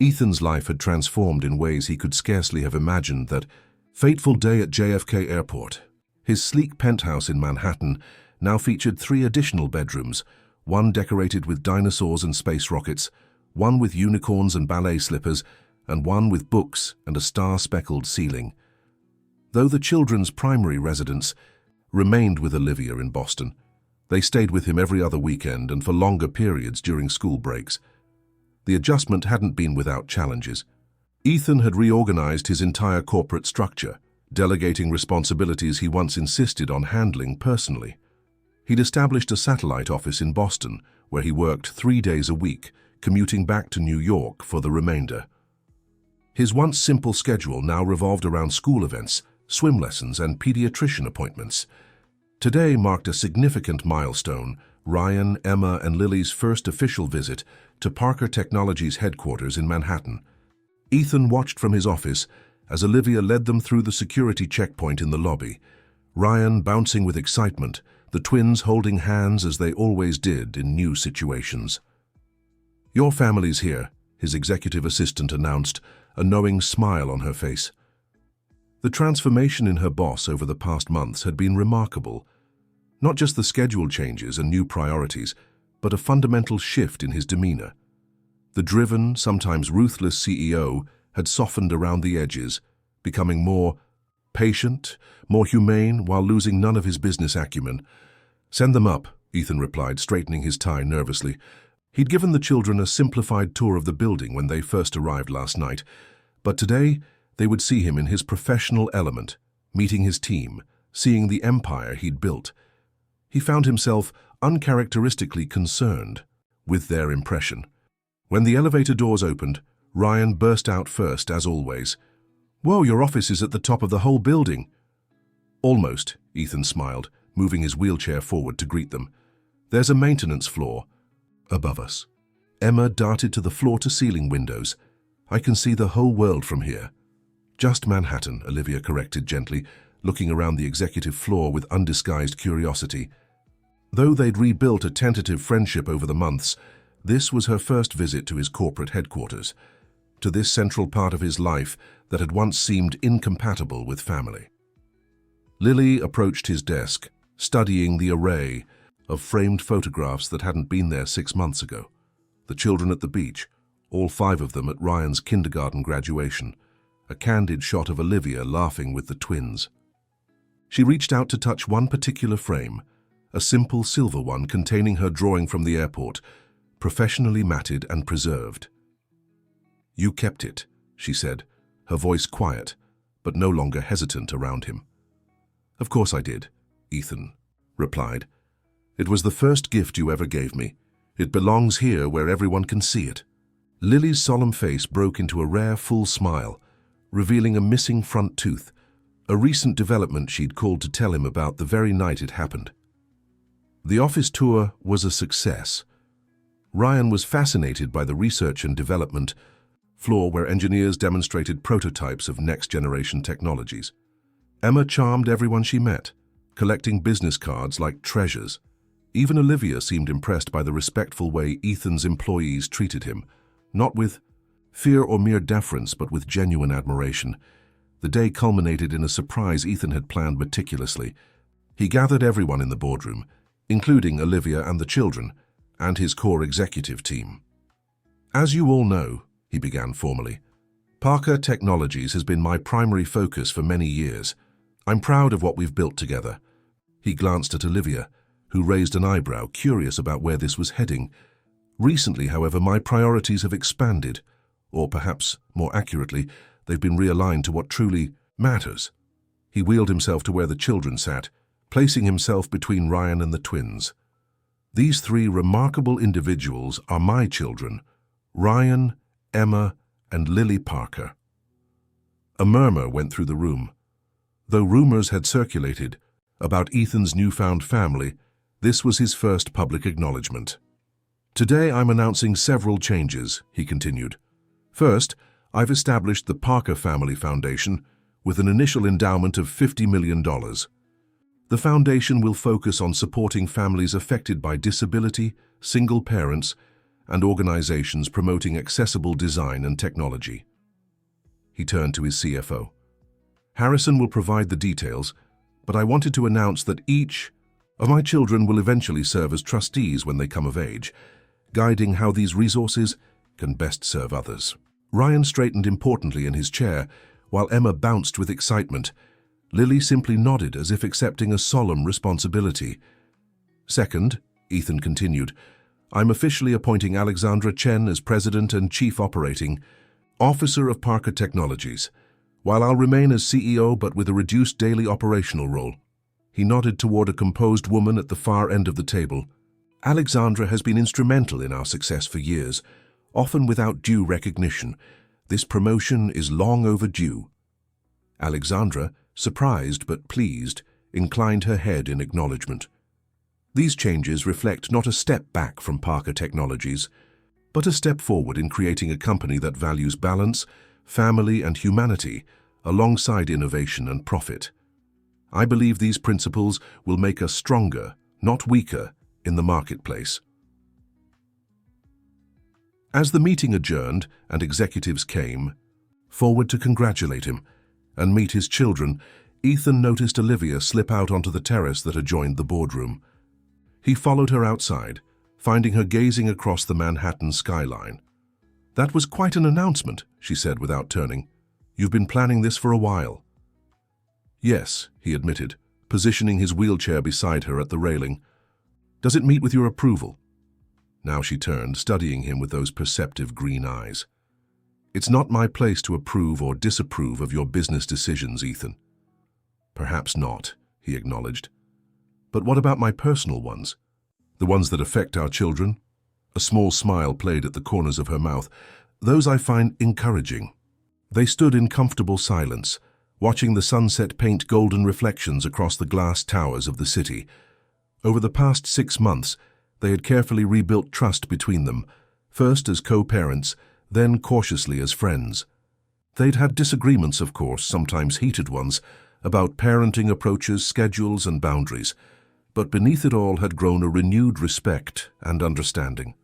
Ethan's life had transformed in ways he could scarcely have imagined. That fateful day at JFK Airport. His sleek penthouse in Manhattan now featured 3 additional bedrooms, one decorated with dinosaurs and space rockets, one with unicorns and ballet slippers, and one with books and a star-speckled ceiling. Though the children's primary residence remained with Olivia in Boston, they stayed with him every other weekend and for longer periods during school breaks. The adjustment hadn't been without challenges. Ethan had reorganized his entire corporate structure, delegating responsibilities he once insisted on handling personally. He'd established a satellite office in Boston, where he worked 3 days a week, commuting back to New York for the remainder. His once simple schedule now revolved around school events, swim lessons, and pediatrician appointments. Today marked a significant milestone: Ryan, Emma, and Lily's first official visit to Parker Technologies' headquarters in Manhattan. Ethan watched from his office as Olivia led them through the security checkpoint in the lobby, Ryan bouncing with excitement, the twins holding hands as they always did in new situations. Your family's here, his executive assistant announced, a knowing smile on her face. The transformation in her boss over the past months had been remarkable. Not just the schedule changes and new priorities, but a fundamental shift in his demeanor. The driven, sometimes ruthless CEO had softened around the edges, becoming more patient, more humane, while losing none of his business acumen. "Send them up," Ethan replied, straightening his tie nervously. He'd given the children a simplified tour of the building when they first arrived last night, but today they would see him in his professional element, meeting his team, seeing the empire he'd built. He found himself uncharacteristically concerned with their impression. When the elevator doors opened, Ryan burst out first, as always. "Whoa, your office is at the top of the whole building." "Almost," Ethan smiled, moving his wheelchair forward to greet them. "There's a maintenance floor above us." Emma darted to the floor-to-ceiling windows. "I can see the whole world from here." "Just Manhattan," Olivia corrected gently, looking around the executive floor with undisguised curiosity. Though they'd rebuilt a tentative friendship over the months, this was her first visit to his corporate headquarters, to this central part of his life that had once seemed incompatible with family. Lily approached his desk, studying the array of framed photographs that hadn't been there 6 months ago. The children at the beach, all 5 of them at Ryan's kindergarten graduation, a candid shot of Olivia laughing with the twins. She reached out to touch one particular frame, a simple silver one containing her drawing from the airport, professionally matted and preserved. "You kept it," she said, her voice quiet, but no longer hesitant around him. "Of course I did," Ethan replied. "It was the first gift you ever gave me. It belongs here where everyone can see it." Lily's solemn face broke into a rare full smile, revealing a missing front tooth, a recent development she'd called to tell him about the very night it happened. The office tour was a success. Ryan was fascinated by the research and development floor where engineers demonstrated prototypes of next-generation technologies. Emma charmed everyone she met, collecting business cards like treasures. Even Olivia seemed impressed by the respectful way Ethan's employees treated him, not with fear or mere deference, but with genuine admiration. The day culminated in a surprise Ethan had planned meticulously. He gathered everyone in the boardroom, including Olivia and the children, and his core executive team. "As you all know," he began formally, "Parker Technologies has been my primary focus for many years. I'm proud of what we've built together." He glanced at Olivia, who raised an eyebrow, curious about where this was heading. "Recently, however, my priorities have expanded, or perhaps, more accurately, they've been realigned to what truly matters." He wheeled himself to where the children sat, placing himself between Ryan and the twins. "These 3 remarkable individuals are my children, Ryan, Emma, and Lily Parker." A murmur went through the room. Though rumors had circulated about Ethan's newfound family, this was his first public acknowledgement. "Today I'm announcing several changes," he continued. "First, I've established the Parker Family Foundation with an initial endowment of $50 million. The foundation will focus on supporting families affected by disability, single parents, and organizations promoting accessible design and technology." He turned to his CFO. "Harrison will provide the details, but I wanted to announce that each of my children will eventually serve as trustees when they come of age, guiding how these resources can best serve others." Ryan straightened importantly in his chair, while Emma bounced with excitement. Lily simply nodded as if accepting a solemn responsibility. "Second," Ethan continued, "I'm officially appointing Alexandra Chen as President and Chief Operating Officer of Parker Technologies, while I'll remain as CEO but with a reduced daily operational role." He nodded toward a composed woman at the far end of the table. "Alexandra has been instrumental in our success for years, often without due recognition. This promotion is long overdue." Alexandra, surprised but pleased, inclined her head in acknowledgement. These changes reflect not a step back from Parker Technologies, but a step forward in creating a company that values balance, family, and humanity alongside innovation and profit. I believe these principles will make us stronger, not weaker, in the marketplace. As the meeting adjourned and executives came forward to congratulate him and meet his children, Ethan noticed Olivia slip out onto the terrace that adjoined the boardroom. He followed her outside, finding her gazing across the Manhattan skyline. "That was quite an announcement," she said without turning. "You've been planning this for a while." "Yes," he admitted, positioning his wheelchair beside her at the railing. "Does it meet with your approval?" Now she turned, studying him with those perceptive green eyes. "It's not my place to approve or disapprove of your business decisions, Ethan." "Perhaps not," he acknowledged. "But what about my personal ones? The ones that affect our children?" A small smile played at the corners of her mouth. "Those I find encouraging." They stood in comfortable silence, watching the sunset paint golden reflections across the glass towers of the city. Over the past 6 months, they had carefully rebuilt trust between them, first as co-parents, then cautiously as friends. They'd had disagreements, of course, sometimes heated ones, about parenting approaches, schedules, and boundaries, but beneath it all had grown a renewed respect and understanding.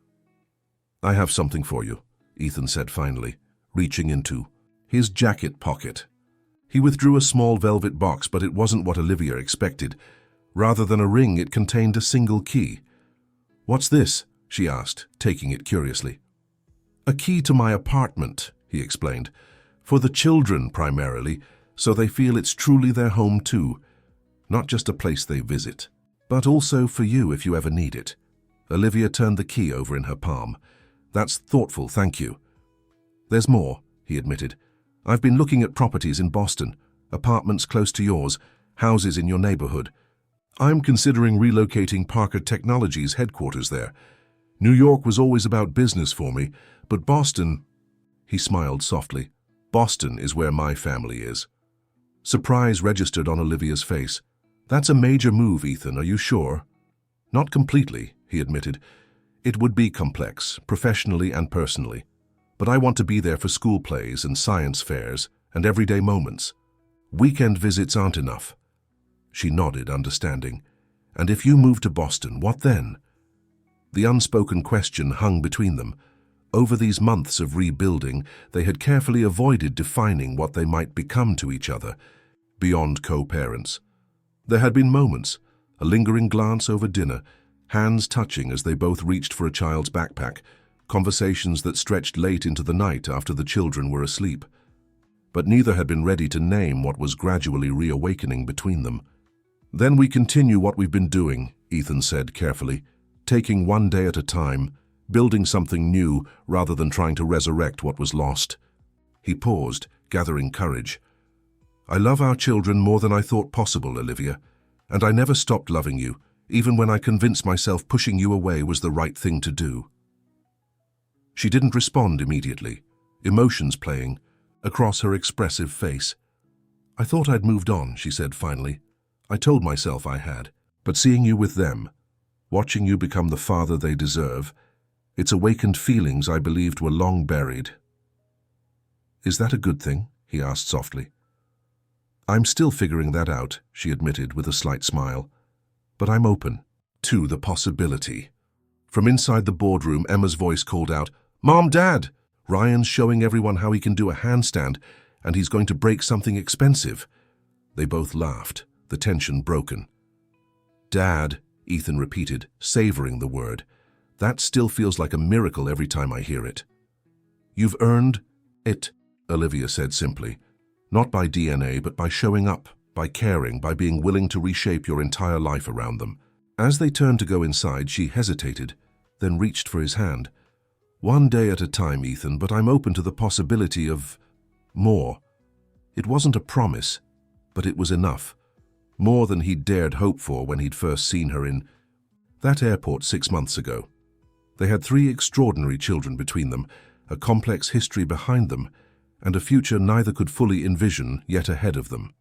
"I have something for you," Ethan said finally, reaching into his jacket pocket. He withdrew a small velvet box, but it wasn't what Olivia expected. Rather than a ring, it contained a single key. "What's this?" she asked, taking it curiously. "A key to my apartment," he explained. "For the children, primarily, so they feel it's truly their home too. Not just a place they visit, but also for you if you ever need it." Olivia turned the key over in her palm. "That's thoughtful, thank you." "There's more," he admitted. "I've been looking at properties in Boston, apartments close to yours, houses in your neighborhood. I'm considering relocating Parker Technologies' headquarters there. New York was always about business for me, but Boston—" He smiled softly. "Boston is where my family is." Surprise registered on Olivia's face. "That's a major move, Ethan, are you sure?" "Not completely," he admitted. "It would be complex, professionally and personally. But I want to be there for school plays and science fairs and everyday moments. Weekend visits aren't enough." She nodded, understanding. "And if you move to Boston, what then?" The unspoken question hung between them. Over these months of rebuilding, they had carefully avoided defining what they might become to each other, beyond co-parents. There had been moments, a lingering glance over dinner, hands touching as they both reached for a child's backpack, conversations that stretched late into the night after the children were asleep. But neither had been ready to name what was gradually reawakening between them. "Then we continue what we've been doing," Ethan said carefully, "taking one day at a time, building something new rather than trying to resurrect what was lost." He paused, gathering courage. "I love our children more than I thought possible, Olivia, and I never stopped loving you, even when I convinced myself pushing you away was the right thing to do." She didn't respond immediately, emotions playing across her expressive face. "I thought I'd moved on," she said finally. "I told myself I had, but seeing you with them, watching you become the father they deserve, it's awakened feelings I believed were long buried." "Is that a good thing?" he asked softly. "I'm still figuring that out," she admitted with a slight smile. "But I'm open to the possibility." From inside the boardroom, Emma's voice called out, "Mom, Dad! Ryan's showing everyone how he can do a handstand, and he's going to break something expensive." They both laughed, the tension broken. "Dad," Ethan repeated, savoring the word. "That still feels like a miracle every time I hear it." "You've earned it," Olivia said simply. "Not by DNA, but by showing up, by caring, by being willing to reshape your entire life around them." As they turned to go inside, she hesitated, then reached for his hand. "One day at a time, Ethan, but I'm open to the possibility of more." It wasn't a promise, but it was enough. More than he'd dared hope for when he'd first seen her in that airport 6 months ago. They had 3 extraordinary children between them, a complex history behind them, and a future neither could fully envision yet ahead of them.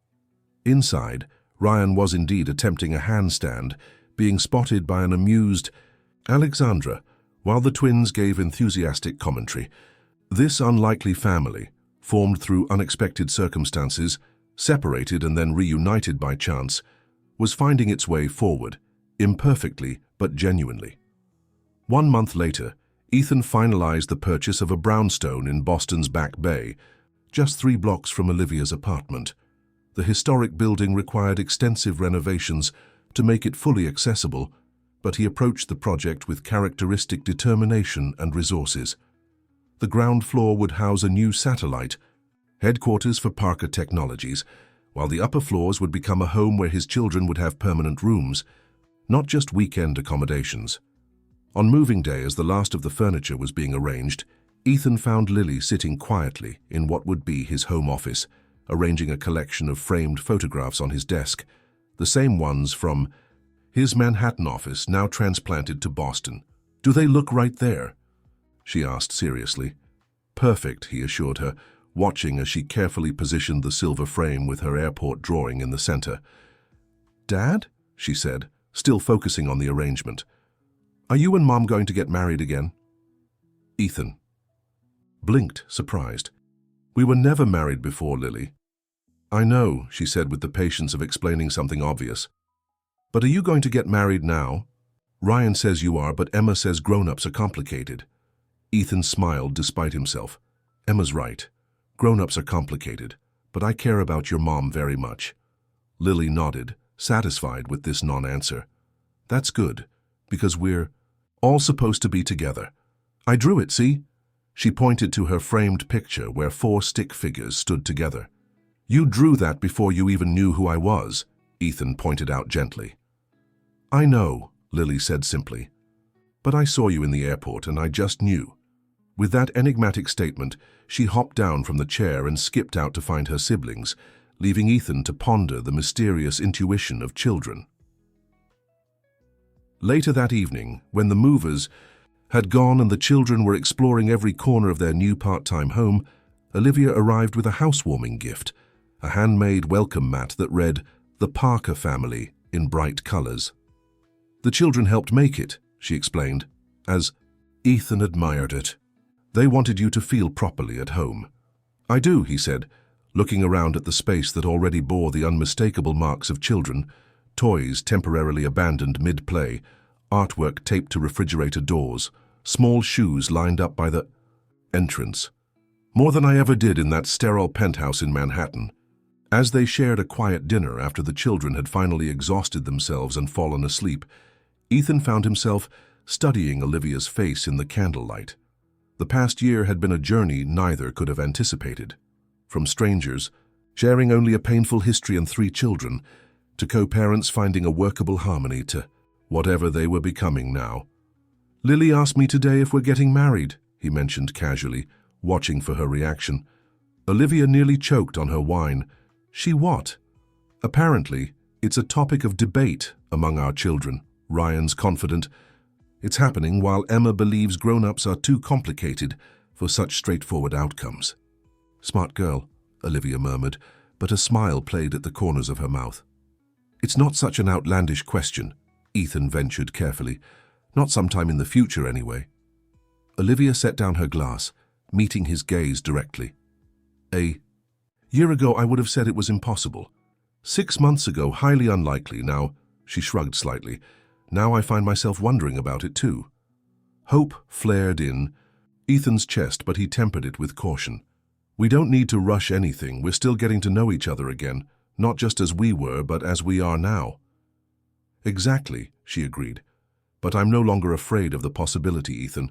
Inside, Ryan was indeed attempting a handstand, being spotted by an amused Alexandra, while the twins gave enthusiastic commentary. This unlikely family, formed through unexpected circumstances, separated and then reunited by chance, was finding its way forward, imperfectly but genuinely. 1 month later, Ethan finalized the purchase of a brownstone in Boston's Back Bay, just 3 blocks from Olivia's apartment. The historic building required extensive renovations to make it fully accessible, but he approached the project with characteristic determination and resources. The ground floor would house a new satellite, headquarters for Parker Technologies, while the upper floors would become a home where his children would have permanent rooms, not just weekend accommodations. On moving day, as the last of the furniture was being arranged, Ethan found Lily sitting quietly in what would be his home office, arranging a collection of framed photographs on his desk, the same ones from his Manhattan office, now transplanted to Boston. "Do they look right there?" she asked seriously. "Perfect," he assured her, watching as she carefully positioned the silver frame with her airport drawing in the center. "Dad?" she said, still focusing on the arrangement. "Are you and Mom going to get married again?" Ethan blinked, surprised. "We were never married before, Lily." "I know," she said with the patience of explaining something obvious. "But are you going to get married now? Ryan says you are, but Emma says grown-ups are complicated." Ethan smiled despite himself. "Emma's right. Grown-ups are complicated, but I care about your mom very much." Lily nodded, satisfied with this non-answer. "That's good, because we're all supposed to be together. I drew it, see?" She pointed to her framed picture where 4 stick figures stood together. "You drew that before you even knew who I was," Ethan pointed out gently. "I know," Lily said simply. "But I saw you in the airport and I just knew." With that enigmatic statement, she hopped down from the chair and skipped out to find her siblings, leaving Ethan to ponder the mysterious intuition of children. Later that evening, when the movers had gone and the children were exploring every corner of their new part-time home, Olivia arrived with a housewarming gift, a handmade welcome mat that read, "The Parker Family," in bright colors. "The children helped make it," she explained, as Ethan admired it. "They wanted you to feel properly at home." "I do," he said, looking around at the space that already bore the unmistakable marks of children, toys temporarily abandoned mid-play, artwork taped to refrigerator doors, small shoes lined up by the entrance. More than I ever did in that sterile penthouse in Manhattan. As they shared a quiet dinner after the children had finally exhausted themselves and fallen asleep, Ethan found himself studying Olivia's face in the candlelight. The past year had been a journey neither could have anticipated. From strangers, sharing only a painful history and 3 children, to co-parents finding a workable harmony, to whatever they were becoming now. "Lily asked me today if we're getting married," he mentioned casually, watching for her reaction. Olivia nearly choked on her wine. "She what?" "Apparently, it's a topic of debate among our children," Ryan's confident. "It's happening while Emma believes grown-ups are too complicated for such straightforward outcomes." "Smart girl," Olivia murmured, but a smile played at the corners of her mouth. "It's not such an outlandish question," Ethan ventured carefully. "Not sometime in the future, anyway." Olivia set down her glass, meeting his gaze directly. "A year ago, I would have said it was impossible. 6 months ago, highly unlikely. Now," she shrugged slightly, "now I find myself wondering about it too." Hope flared in Ethan's chest, but he tempered it with caution. "We don't need to rush anything. We're still getting to know each other again, not just as we were, but as we are now." "Exactly," she agreed. "But I'm no longer afraid of the possibility, Ethan.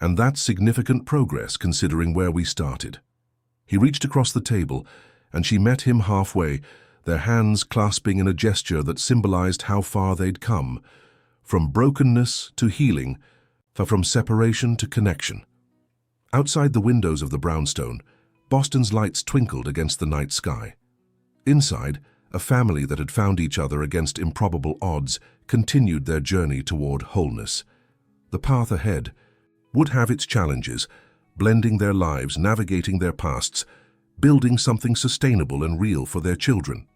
And that's significant progress considering where we started." He reached across the table, and she met him halfway, their hands clasping in a gesture that symbolized how far they'd come, from brokenness to healing, from separation to connection. Outside the windows of the brownstone, Boston's lights twinkled against the night sky. Inside, a family that had found each other against improbable odds continued their journey toward wholeness. The path ahead would have its challenges, blending their lives, navigating their pasts, building something sustainable and real for their children.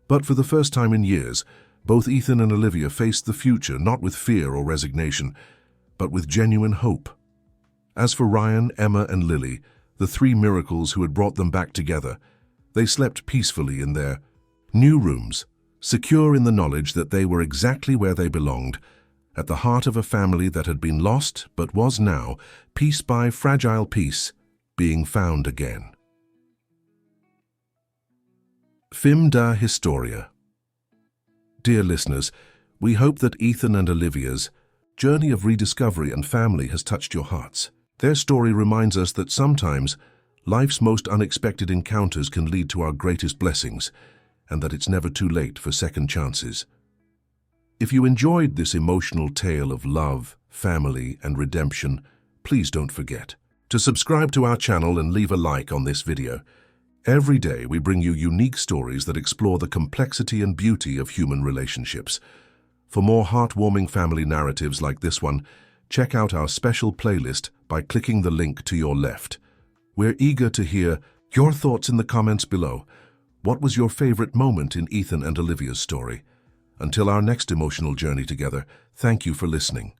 But for the first time in years, both Ethan and Olivia faced the future not with fear or resignation, but with genuine hope. As for Ryan, Emma, and Lily, the 3 miracles who had brought them back together, they slept peacefully in their new rooms, secure in the knowledge that they were exactly where they belonged, at the heart of a family that had been lost but was now, piece by fragile piece, being found again. Fim da Historia. Dear listeners, We hope that Ethan and Olivia's journey of rediscovery and family has touched your hearts. Their story reminds us that sometimes life's most unexpected encounters can lead to our greatest blessings, and that it's never too late for second chances. If you enjoyed this emotional tale of love, family, and redemption, please don't forget to subscribe to our channel and leave a like on this video. Every day we bring you unique stories that explore the complexity and beauty of human relationships. For more heartwarming family narratives like this one, check out our special playlist by clicking the link to your left. We're eager to hear your thoughts in the comments below. What was your favorite moment in Ethan and Olivia's story? Until our next emotional journey together, thank you for listening.